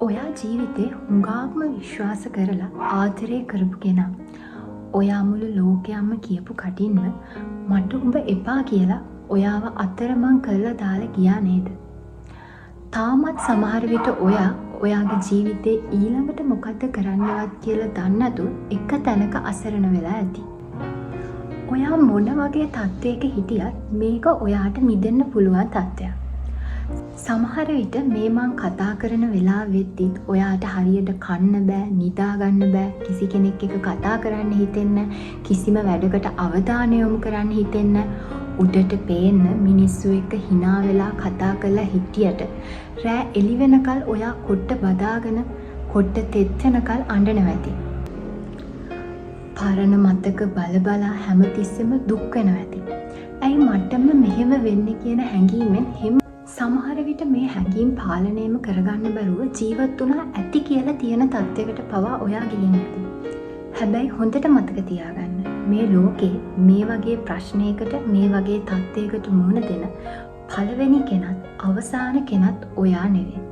ඔයා ජීවිතේ හුඟාක්ම විශ්වාස කරලා ආදරය කරපු කෙනා. ඔයා මුළු ලෝකයක්ම කියපු කටින්ම මට උඹ එපා කියලා ඔයාව අතරමං කරලා දාලා ගියා නේද? තාමත් සමහර විට ඔයා ඔයාගේ ජීවිතේ ඊළඟට මොකද්ද කරන්නවත් කියලා දන්නේ නැතුව එක තැනක අසරණ වෙලා ඇති. ඔයා මොන වගේ තත්ත්වයක හිටියත් මේක ඔයාට මිදෙන්න පුළුවන් තත්ත්වයක්. සමහර විට මේ මං කතා කරන වෙලාවෙද්දිත් ඔයාට හරියට කන්න බෑ, නිදා ගන්න බෑ, කිසි කෙනෙක් එක්ක කතා කරන්න හිතෙන්නේ නැහැ, කිසිම වැඩකට අවධානය යොමු කරන්න හිතෙන්නේ නැහැ. උඩට පේන්න මිනිස්සු එක්ක hina වෙලා කතා කරලා හිටියට රෑ එළි වෙනකල් ඔයා කොට්ට බදාගෙන කොට්ට තෙත් වෙනකල් අඬනවා ඇති. පරණ මතක බල හැමතිස්සෙම දුක් වෙනවා ඇති. ඇයි මටම මෙහෙම වෙන්නේ කියන හැඟීමෙන් සමහර විට මේ හැඟීම් පාලනයම කරගන්න බැරුව ජීවත් වුණා ඇති කියලා තියෙන තත්යකට පවා ඔයා ගිහින් ඇති. හැබැයි හොඳට මතක තියාගන්න මේ ලෝකේ මේ වගේ ප්‍රශ්නයකට මේ වගේ තත්යකට මුහුණ දෙන පළවෙනි කෙනත් අවසාන කෙනත් ඔයා නෙවෙයි.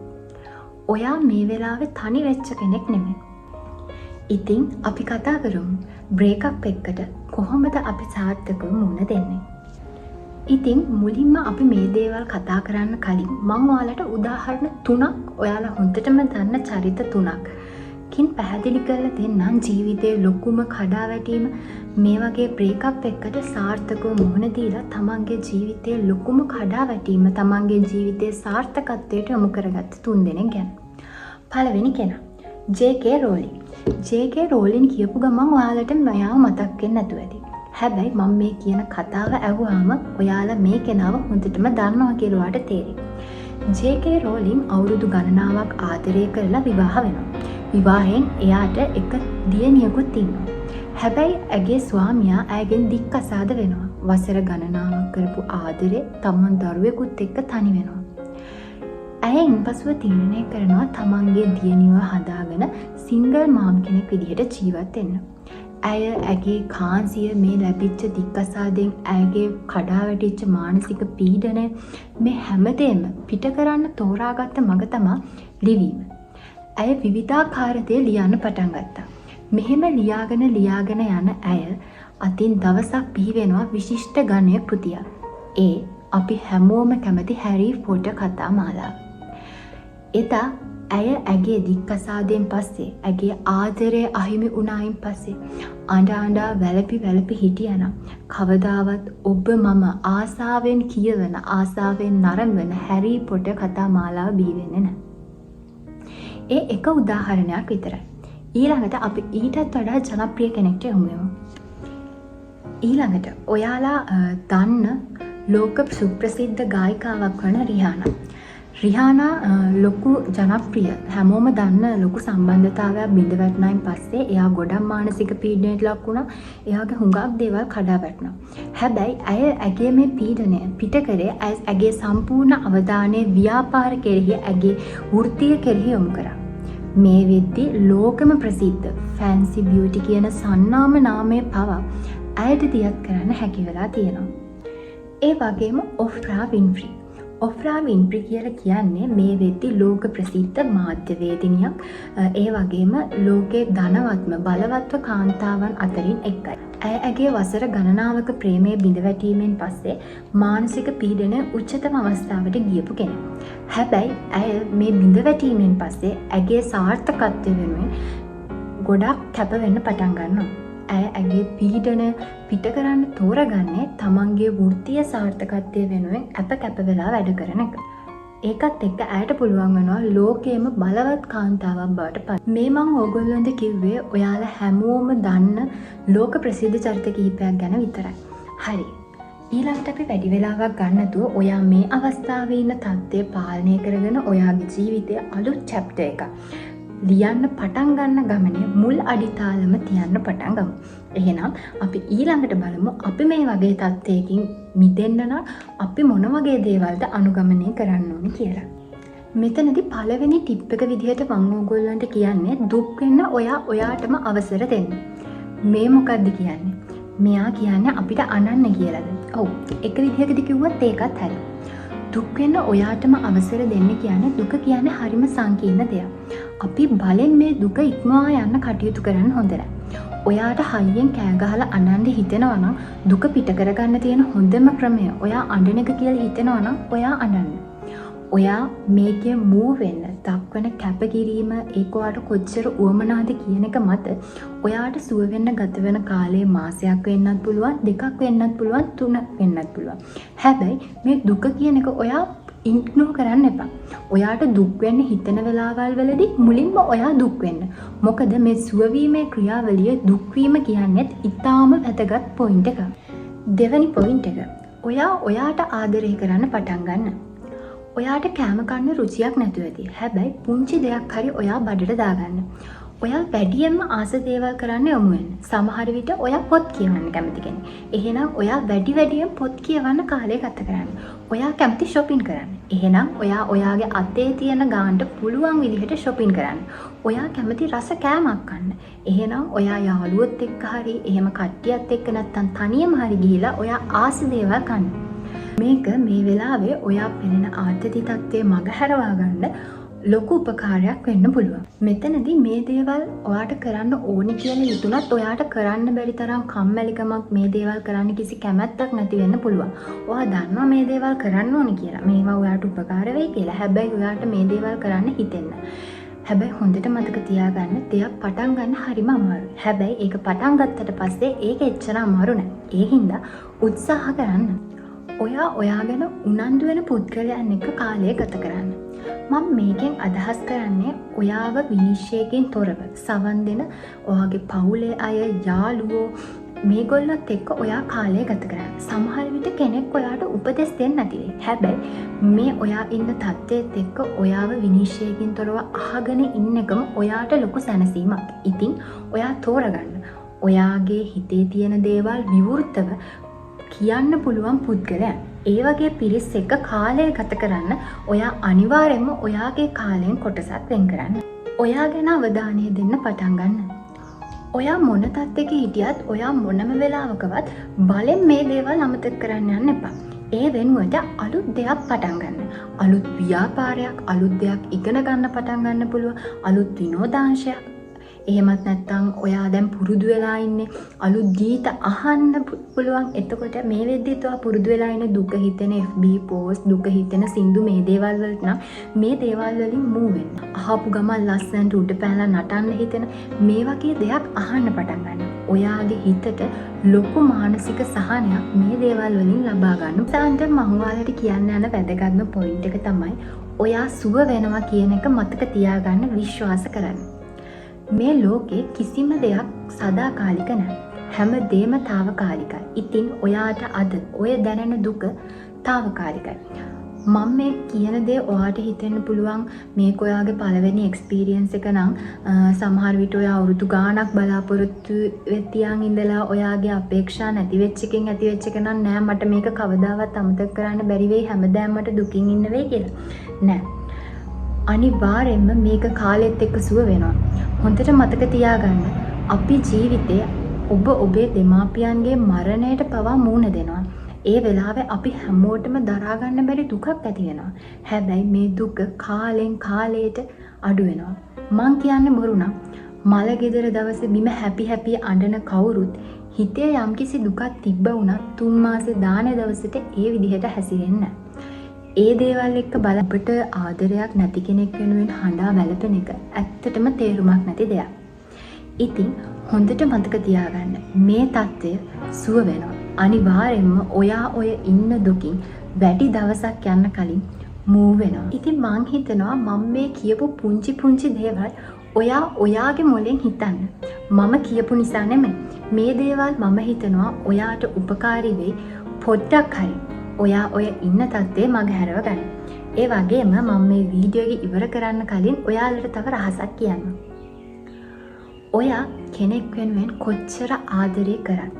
ඔයා මේ වෙලාවේ තනි වෙච්ච කෙනෙක් නෙමෙයි. ඉතින් අපි කතා කරමු බ්‍රේක්අප් එකකට කොහොමද අපි සාර්ථකව මුහුණ දෙන්නේ. ඉතින් මුලින්ම අපි මේ දේවල් කතා කරන්න කලින් මම ඔයාලට උදාහරණ 3ක් ඔයාලා හොඳටම දන්න චරිත 3කින් පැහැදිලි කරලා දෙන්නම් ජීවිතේ ලොකුම කඩාවැටීම මේ වගේ බ්‍රේක්අප් එකකට සාර්ථකව මුහුණ දීලා තමන්ගේ ජීවිතේ ලොකුම කඩාවැටීම තමන්ගේ ජීවිතේ සාර්ථකත්වයට යොමු කරගත්ත 3 දෙනෙක් ගැන. පළවෙනි කෙනා ජේ.කේ. රෝලින්. ජේ.කේ. රෝලින් කියපු ගමන් ඔයාලට මෙයාව මතක් වෙන්නේ නැතුව ඇති. හැබැයි මම මේ කියන කතාව ඇහුවාම ඔයාලා මේ කෙනාව හොඳටම දන්නවා කියලා ඔයාලට තේරෙයි. ජේ.කේ. රෝලින් අවුරුදු ගණනාවක් ආදරය කරලා විවාහ වෙනවා. විවාහයෙන් එයාට එක දියණියකුත් ඉන්නවා. හැබැයි ඇගේ ස්වාමියා ඇයගෙන් දික්කසාද වෙනවා. වසර ගණනාවක් කරපු ආදරේ තමන් දරුවෙකුත් එක්ක තනි වෙනවා. ඇය ඉන්පසුව තීරණය කරනවා තමන්ගේ දියණියව හදාගෙන සිංගල් මාම් කෙනෙක් විදිහට ජීවත් වෙන්න. ඇය ඇගේ කාන්සිය මේ ලැබිච්ච දික්කසාදෙන් ඇයගේ කඩාවැටිච්ච මානසික පීඩනය මේ හැමදේම පිට කරන්න තෝරාගත්ත මඟ තමා ලිවීම. ඇය විවිධාකාර දේ ලියන්න පටන් ගත්තා. මෙහෙම ලියාගෙන යන ඇය අතින් දවසක් පිහිවෙනවා විශිෂ්ට ගණය කෘතියක්. ඒ අපි හැමෝම කැමති හැරී පොටර් කතා මාලාව. එදා ඇය ඇගේ දික්කසාදයෙන් පස්සේ ඇගේ ආදරය අහිමි වුණායින් පස්සේ අඬා වැළපි හිටියනම් කවදාවත් ඔබ මම ආසාවෙන් කියවන ආසාවෙන් නරඹන හැරී පොටර් කතා මාලාව බිහි වෙන්නේ නැහැ. ඒ එක උදාහරණයක් විතරයි. ඊළඟට අපි ඊටත් වඩා ජනප්‍රිය කෙනෙක්ට යමු. ඊළඟට ඔයාලා දන්න ලෝක සුප්‍රසිද්ධ ගායිකාවක් වන රිහානා. රිහානා ලොකු ජනප්‍රිය හැමෝම දන්න ලොකු සම්බන්ධතාවයක් බිඳ වැටුණායින් පස්සේ එයා ගොඩක් මානසික පීඩනයට ලක් වුණා. එයාගේ හුඟක් දේවල් කඩා වැටුණා. හැබැයි ඇය ඇගේ මේ පීඩනය පිට කරේ ඇගේ සම්පූර්ණ අවධානය ව්‍යාපාර කෙරෙහි ඇගේ වෘත්තිය කෙරෙහි යොමු කරා. මේ වෙද්දී ලෝකම ප්‍රසිද්ධ ෆැන්සි බියුටි කියන සන්නාම නාමය පවා ඇයට දියත් කරන්න හැකි වෙලා තියෙනවා. ඒ වගේම ඔෆ්රා වින්ෆ්‍රී. ඔෆ්රා වින්ෆ්‍රී කියලා කියන්නේ මේ වෙද්දී ලෝක ප්‍රසිද්ධ මාධ්‍යවේදිනියක්. ඒ වගේම ලෝකේ ධනවත්ම බලවත්ව කාන්තාවන් අතරින් එකයි. ඇය ඇගේ වසර ගණනාවක ප්‍රේමයේ බිඳ වැටීමෙන් පස්සේ මානසික පීඩන උච්චතම අවස්ථාවට ගියපු කෙනෙක්. හැබැයි ඇය මේ බිඳ වැටීමෙන් පස්සේ ඇගේ සාර්ථකත්වය වෙනුවෙන් ගොඩක් කැප වෙන්න පටන් ගන්නවා. ඇය ඇගේ පීඩන පිට කරන්න තෝරගන්නේ තමන්ගේ වෘත්තීය සාර්ථකත්වය වෙනුවෙන් කැප වෙලා වැඩ කරන එක. ඒකත් එක්ක ඇයට පුළුවන් වෙනවා ලෝකයේම බලවත් කාන්තාවක් බවට පත්. මේ මම ඕගොල්ලන්ට කිව්වේ ඔයාලා හැමෝම දන්න ලෝක ප්‍රසිද්ධ චරිත කිහිපයක් ගැන විතරයි. හරි. ඊළඟට අපි වැඩි වෙලාවක් ගන්න නැතුව ඔයා මේ අවස්ථාවේ ඉන්න තත්ත්වය පාලනය කරගෙන ඔයාගේ ජීවිතයේ අලුත් චැප්ටර් එකක් ලියන්න පටන් ගන්න ගමනේ මුල් අඩිතාලම තියන්න පටන් ගමු. එහෙනම් අපි ඊළඟට බලමු අපි මේ වගේ තත්ත්වයකින් මිදෙන්න නම් අපි මොන වගේ දේවල්ද අනුගමනය කරන්න ඕනේ කියලා. මෙතනදී පළවෙනි ටිප් එක විදිහට මම ඕගොල්ලන්ට කියන්නේ දුක් වෙන්න ඔයාටම අවසර දෙන්න. මේ මොකද්ද කියන්නේ? මෙයා කියන්නේ අපිට අනන්න කියලාද? ඔව්. එක විදිහකදී කිව්වොත් ඒකත් හරි. දුක් වෙන්න ඔයාටම අවසර දෙන්න කියන්නේ දුක කියන්නේ හරිම සංකීර්ණ දෙයක්. අපි බලෙන් මේ දුක ඉක්මවා යන්න කටයුතු කරන්න හොඳ නැහැ. ඔයාට හයියෙන් කෑ ගහලා අඬන්න හිතෙනවා නම් දුක පිට කරගන්න තියෙන හොඳම ක්‍රමය ඔයා අඬන එක කියලා හිතෙනවා නම් ඔයා අඬන්න. ඔයා මේකේ මූව් වෙන්න දක්වන කැපකිරීම ඒක ඔයාට කොච්චර උවමනාද කියන එක මත ඔයාට සුව වෙන්න ගත වෙන කාලය මාසයක් වෙන්නත් පුළුවන්, දෙකක් වෙන්නත් පුළුවන්, 3ක් වෙන්නත් පුළුවන්. හැබැයි මේ දුක කියන එක ඔයා ඉග්නෝර් කරන්න එපා. ඔයාට දුක් වෙන්න හිතෙන වෙලාවල් වලදී මුලින්ම ඔයා දුක් වෙන්න. මොකද මේ සුව වීමේ ක්‍රියාවලිය දුක් වීම කියන්නේත් ඊටාම වැදගත් පොයින්ට් එකක්. දෙවෙනි පොයින්ට් එක. ඔයා ඔයාට ආදරය කරන්න පටන් ගන්න. ඔයාට කෑම කන්න රුචියක් නැතුව ඇති. හැබැයි පුංචි දෙයක් හරි ඔයා බඩට දාගන්න. ඔයා වැඩියෙන්ම ආස දේවල් කරන්න යොමු වෙන්න. සමහර විට ඔයා පොත් කියවන්න කැමති කෙනෙක්. එහෙනම් ඔයා වැඩියෙන් පොත් කියවන්න කාලය ගත කරන්න. ඔයා කැමති shopping කරන්න. එහෙනම් ඔයා ඔයාගේ අතේ තියෙන ගානට පුළුවන් විදිහට shopping කරන්න. ඔයා කැමති රස කෑමක් කන්න. එහෙනම් ඔයා යාළුවොත් එක්ක හරි එහෙම කට්ටියත් එක්ක නැත්තම් තනියම හරි ගිහිලා ඔයා ආස දේවල් කන්න. මේක මේ වෙලාවේ ඔයා පෙනෙන ආතති තත්ත්වයේ මගහැරවා ගන්න ලොකු උපකාරයක් වෙන්න පුළුවන්. මෙතනදී මේ දේවල් ඔයාට කරන්න ඕනි කියලා හිතුණත් ඔයාට කරන්න බැරි තරම් කම්මැලිකමක් මේ දේවල් කරන්න කිසි කැමැත්තක් නැති වෙන්න පුළුවන්. ඔයා දන්නවා මේ දේවල් කරන්න ඕනි කියලා. මේවා ඔයාට උපකාර වෙයි කියලා. හැබැයි ඔයාට මේ දේවල් කරන්න හිතෙන්න. හැබැයි හොඳට මතක තියාගන්න දෙයක් පටන් ගන්න හරිම අමාරුයි. හැබැයි ඒක පටන් ගත්තට පස්සේ ඒක එච්චර අමාරු නෑ. ඒ හින්දා උත්සාහ කරන්න. ඔයා ගැන උනන්දු වෙන පුද්ගලයන් එක්ක කාලය ගත කරන්න. මම මේකෙන් අදහස් කරන්නේ ඔයාව විනිශ්චයකින් තොරව සවන් දෙන ඔයාගේ පවුලේ අය, යාළුවෝ මේගොල්ලොත් එක්ක ඔයා කාලය ගත කරන්න. සමහර විට කෙනෙක් ඔයාට උපදෙස් දෙන්න නැති වෙයි. හැබැයි මේ ඔයා ඉන්න තත්ත්වයට එක්ක ඔයාව විනිශ්චයකින් තොරව අහගෙන ඉන්න එකම ඔයාට ලොකු සැනසීමක්. ඉතින් ඔයා තෝරගන්න. ඔයාගේ හිතේ තියෙන දේවල් විවෘතව කියන්න පුළුවන් පුද්ගලයන්. ඒ වගේ පිරිස් එක්ක කාලය ගත කරන්න ඔයා අනිවාර්යයෙන්ම ඔයාගේ කාලයෙන් කොටසක් වෙන් කරන්න. ඔයා ගැන අවධානය දෙන්න පටන් ගන්න. ඔයා මොන තත්ත්වයක හිටියත් ඔයා මොනම වෙලාවකවත් බලෙන් මේ දේවල් අමතක කරන්න යන්න එපා. ඒ වෙනුවට අලුත් දෙයක් පටන් ගන්න. අලුත් ව්‍යාපාරයක්, අලුත් දෙයක් ඉගෙන ගන්න පටන් ගන්න පුළුවන්. අලුත් විනෝදාංශයක්. එහෙමත් නැත්නම් ඔයා දැන් පුරුදු වෙලා ඉන්නේ අලුත් ගීත අහන්න පුළුවන්. එතකොට මේ වෙද්දිත් ඔයා පුරුදු වෙලා ඉන්නේ දුක හිතෙන FB post, දුක හිතෙන සින්දු මේ දේවල් වලට නම් මේ දේවල් වලින් මූව් වෙන්න. අහපු ගමන් ලස්සනට උඩ පැනලා නටන්න හිතෙන මේ වගේ දෙයක් අහන්න පටන් ගන්න. ඔයාගේ හිතට ලොකු මානසික සහනයක් මේ දේවල් වලින් ලබා ගන්න. සාන්ත මම ඔයාලට කියන්න යන වැදගත්ම පොයින්ට් එක තමයි ඔයා සුව වෙනවා කියන එක මතක තියාගන්න, විශ්වාස කරන්න. මේ ලෝකේ කිසිම දෙයක් සදාකාලික නැහැ. හැම දෙම తాවකාලිකයි. ඉතින් ඔයාට අද ඔය දැනෙන දුක తాවකාලිකයි. මම මේ කියන දේ ඔයාට හිතෙන්න පුළුවන් මේක ඔයාගේ පළවෙනි එක්ස්පීරියන්ස් එක නම් සමහර විට ඔයා අවුරුදු ගාණක් බලාපොරොත්තු වෙතියන් ඉඳලා ඔයාගේ අපේක්ෂා නැති වෙච්ච එකෙන් ඇති වෙච්ච එක නම් නෑ මට මේක කවදාවත් අමතක කරන්න බැරි වෙයි හැමදාම මට දුකින් ඉන්න වෙයි කියලා. නෑ. අනිවාර්යෙන්ම මේක කාලෙත් එක්ක සුව වෙනවා. හොඳට මතක තියාගන්න අපි ජීවිතේ ඔබේ දෙමාපියන්ගේ මරණයට පවා මුහුණ දෙනවා. ඒ වෙලාවේ අපි හැමෝටම දරා ගන්න බැරි දුකක් ඇති වෙනවා. හැබැයි මේ දුක කාලෙන් කාලයට අඩු වෙනවා. මං කියන්නේ බොරු නම් මල ගෙදර දවසේ බිම හැපි අඬන කවුරුත් හිතේ යම්කිසි දුකක් තිබ්බ වුණා 3 මාසේ දානේ දවසට ඒ විදිහට හැසිරෙන්නේ නැහැ. ඒ දේවල් එක්ක බලපට ආදරයක් නැති කෙනෙක් වෙනුවෙන් හඬා වැළපෙන එක ඇත්තටම තේරුමක් නැති දෙයක්. ඉතින් හොඳට මතක තියාගන්න මේ தත්ත්වය සුව වෙනවා. අනිවාර්යෙන්ම ඔයා ඔය ඉන්න දුකින් වැඩි දවසක් යන්න කලින් මූව් වෙනවා. ඉතින් මං හිතනවා මම මේ කියපු පුංචි දේවල් ඔයා ඔයාගේ මොලෙන් හිතන්න. මම කියපු නිසා නෙමෙයි. මේ දේවල් මම හිතනවා ඔයාට උපකාරී වෙයි පොඩ්ඩක් හරි. ඔයා ඔය ඉන්න තත්ත්වයේ මගහැරව ගන්න. ඒ වගේම මම මේ වීඩියෝ එක ඉවර කරන්න කලින් ඔයාලට තව රහසක් කියන්න. ඔයා කෙනෙක් වෙනුවෙන් කොච්චර ආදරය කරත්,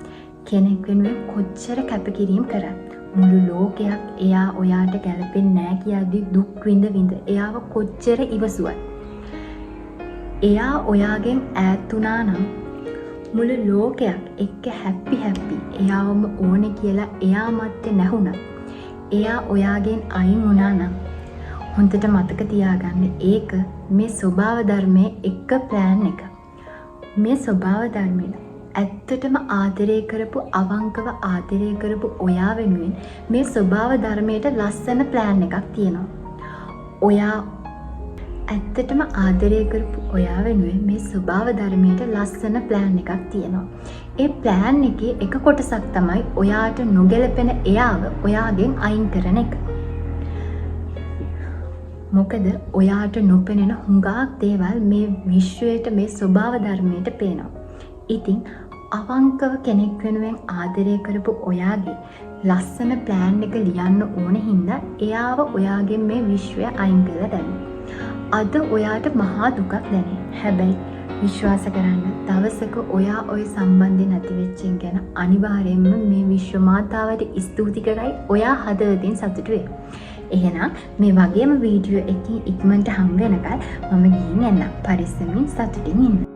කෙනෙක් වෙනුවෙන් කොච්චර කැපකිරීම කරත්, මුළු ලෝකයක් එයා ඔයාට ගැලපෙන්නේ නැහැ කියද්දි දුක් විඳ එයාව කොච්චර ඉවසුවත්, එයා ඔයාගෙන් ඈත් වුණා නම් මුළු ලෝකයක් එක්ක හැපි එයාවම ඕනේ කියලා එයා මැත්තේ නැහුණා. එයා ඔයාගෙන් අයින් වුණා නම් හොඳට මතක තියාගන්න ඒක මේ ස්වභාව ධර්මයේ එක ප්ලෑන් එක. මේ ස්වභාව ධර්මයේ ඇත්තටම ආදරය කරපු අවංකව ආදරය කරපු ඔයා වෙනුවෙන් මේ ස්වභාව ධර්මයට ලස්සන ප්ලෑන් එකක් තියෙනවා. ඔයා ඇත්තටම ආදරය කරපු ඔයා වෙනුවෙන් මේ ස්වභාව ධර්මයට ලස්සන ප්ලෑන් එකක් තියෙනවා. ඒ ප්ලෑන් එකේ එක කොටසක් තමයි ඔයාට නොගැලපෙන එයාව ඔයාගෙන් අයින් කරන එක. මොකද ඔයාට නොපෙනෙන හුඟක් දේවල් මේ විශ්වයට මේ ස්වභාව ධර්මයට පේනවා. ඉතින් අවංකව කෙනෙක් වෙනුවෙන් ආදරය කරපු ඔයාගේ ලස්සන ප්ලෑන් එක ලියන්න ඕන හින්දා එයාව ඔයාගෙන් මේ විශ්වය අයින් කරලා දැම්මා. අද ඔයාට මහා දුකක් දැනේ. හැබැයි විශ්වාස කරන්න දවසක ඔයා ওই සම්බන්ධය නැති වෙච්ච එක ගැන අනිවාර්යයෙන්ම මේ විශ්ව මාතාවට ස්තුති කරයි ඔයා හදවතින් සතුටු වෙයි. එහෙනම් මේ වගේම වීඩියෝ එකකින් ඉක්මනට හම් වෙනකල් මම ගිහින් එන්නම්. පරිස්සමින් සතුටින් ඉන්න.